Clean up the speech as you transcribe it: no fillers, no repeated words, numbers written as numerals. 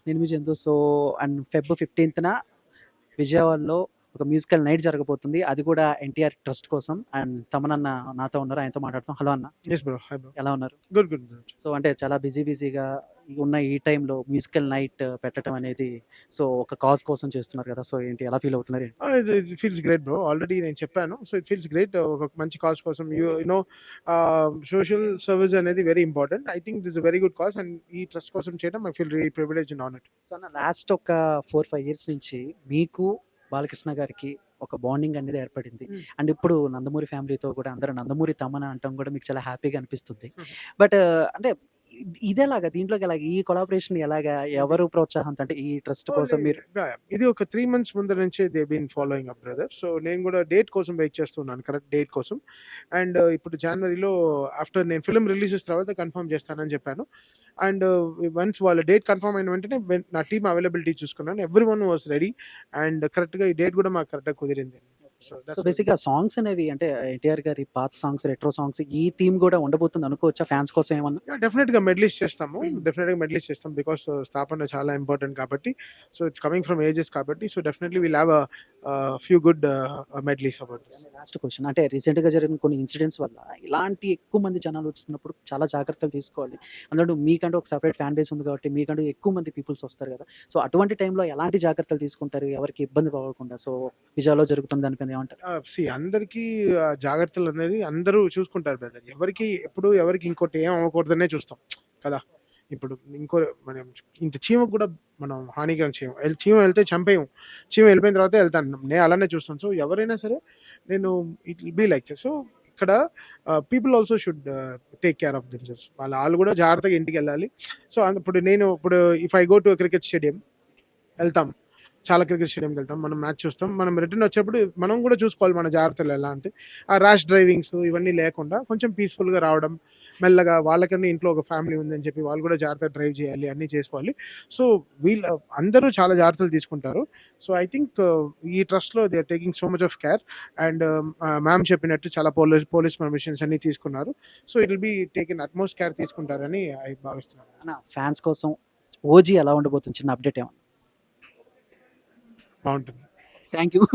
నేను మీ Chandu. So, and Feb 15న విజయవాడలో ఒక మ్యూజికల్ నైట్ జరగబోతుంది. అది కూడా ఎన్టీఆర్ ట్రస్ట్ కోసం. అండ్ తమనన్న నాతో ఉన్నారు. ఆయనతో మాట్లాడతాం. హలో అన్న. Yes bro. Hi bro. ఎలా ఉన్నారు? గుడ్. గుడ్. గుడ్. సో, అంటే చాలా బిజీగా ఉన్న ఈ టైంలో మ్యూజికల్ నైట్ పెట్టడం అనేది సో, ఒక కాజ్ కోసం చేస్తున్నారు కదా! సో, ఏంటి ఎలా ఫీల్ అవుతున్నారు ఏంటి? It feels great bro. Already నేను చెప్పాను. So, it feels great. ఒక మంచి కాజ్ కోసం నో సోషల్ సర్వీస్ అనేది very important. I think this a very good cause and ఈ ట్రస్ట్ కోసం చేయడం I feel very privileged and honoured. So, అన్న లాస్ట్ ఒక 4, 5 ఇయర్స్ నుంచి మీకు బాలకృష్ణ గారికి ఒక బాండింగ్ అనేది ఏర్పడింది. అండ్ ఇప్పుడు నందమూరి ఫ్యామిలీతో కూడా అందరూ నందమూరి తమన అంటాం కూడా మీకు చాలా హ్యాపీగా అనిపిస్తుంది. బట్ అంటే ఇదెలాగా దీంట్లోకి ఎలాగా ఈ కొలాబరేషన్ ఎలాగా ఎవరు ప్రోత్సాహంతో అంటే ఈ ట్రస్ట్ కోసం మీరు ఇది ఒక 3 మంత్స్ ముందు నుంచే they been following up brother. So, నేను కూడా డేట్ కోసం వెయిట్ చేస్తున్నాను. కరెక్ట్ డేట్ కోసం. అండ్ ఇప్పుడు జనవరిలో ఆఫ్టర్ నేను ఫిల్మ్ రిలీజెస్ తర్వాత కన్ఫర్మ్ చేస్తానని చెప్పాను. అండ్ వన్స్ వాళ్ళ డేట్ కన్ఫర్మ్ అయిన వెంటనే నా టీమ్ అవైలబిలిటీ చూసుకున్నాను. ఎవ్రీవన్ వాస్ రెడీ అండ్ కరెక్ట్‌గా ఈ డేట్ కూడా మాకు కరెక్ట్‌గా కుదిరింది. సో, సో బేసిక్‌గా సాంగ్స్ అనేవి అంటే ఎన్టీఆర్ గారి పాత సాంగ్స్, రెట్రో సాంగ్స్ ఈ థీమ్ కూడా ఉండబోతుంది అనుకోవచ్చా ఫ్యాన్స్ కోసం ఏమన్నా? డెఫినెట్‌గా మెడ్లీస్ చేస్తాము. డెఫినెట్‌గా మెడ్లీస్ చేస్తాం. బికాస్ స్థాపన చాలా ఇంపార్టెంట్ కాబట్టి. So, it's coming from ages కాబట్టి. So, definitely will have few good medleys about this. Last question అంటే రీసెంట్‌గా జరిగిన కొన్ని ఇన్సిడెంట్స్ వల్ల ఇలాంటి ఎక్కువ మంది జనాలు వస్తున్నప్పుడు చాలా జాగ్రత్తలు తీసుకోవాలి. అందులో మీకంటూ ఒక సెపరేట్ ఫ్యాన్ బేస్ ఉంది కాబట్టి మీకంటూ ఎక్కువ మంది పీపుల్స్ వస్తారు కదా! సో, అటువంటి టైంలో ఎలాంటి జాగ్రత్తలు తీసుకుంటారు? ఎవరికీ ఇబ్బంది పడకుండా సో, విజయాలో జరుగుతుంది దానిపైన ఏమంటారు? అందరికీ జాగ్రత్తలు అనేది అందరూ చూసుకుంటారు బ్రదర్. ఎవరికి ఇంకోటి ఏం అవ్వకూడదనే చూస్తాం కదా! ఇప్పుడు మనం ఇంత చీమకు కూడా మనం హానికరం చేయం. చీమ వెళ్తే చంపేయం. చీమ వెళ్ళిపోయిన తర్వాతే వెళ్తాను. నేను అలానే చూస్తాను. సో, ఎవరైనా సరే నేను it will be like this. So, ఇక్కడ people also should take care of themselves. వాళ్ళు కూడా జాగ్రత్తగా ఇంటికెళ్ళాలి. సో, ఇప్పుడు if I go to cricket stadium వెళ్తాం. చాలా క్రికెట్ స్టేడియంకి వెళ్తాం. మనం మ్యాచ్ చూస్తాం. మనం రిటర్న్ వచ్చేప్పుడు మనం కూడా చూసుకోవాలి మన జాగ్రత్తలు ఎలా అంటే ఆ ర్యాష్ డ్రైవింగ్స్ ఇవన్నీ లేకుండా కొంచెం పీస్‌ఫుల్‌గా రావడం. మెల్లగా వాళ్ళకన్నా ఇంట్లో ఒక ఫ్యామిలీ ఉందని చెప్పి వాళ్ళు కూడా జాగ్రత్తగా డ్రైవ్ చేయాలి. అన్నీ చేసుకోవాలి. సో, అందరూ చాలా జాగ్రత్తలు తీసుకుంటారు. సో, ఐ థింక్ ఈ ట్రస్ట్‌లో they are taking so much of care and ma'am చెప్పినట్టు చాలా పోలీస్ పర్మిషన్స్ అన్నీ తీసుకున్నారు. So, it will be taken utmost care తీసుకుంటారని భావిస్తున్నాను. అన్న ఫ్యాన్స్ కోసం ఓజీ ఎలా ఉండబోతుంది చిన్న అప్డేట్ ఏమన్నా? బావుంటుంది. Thank you.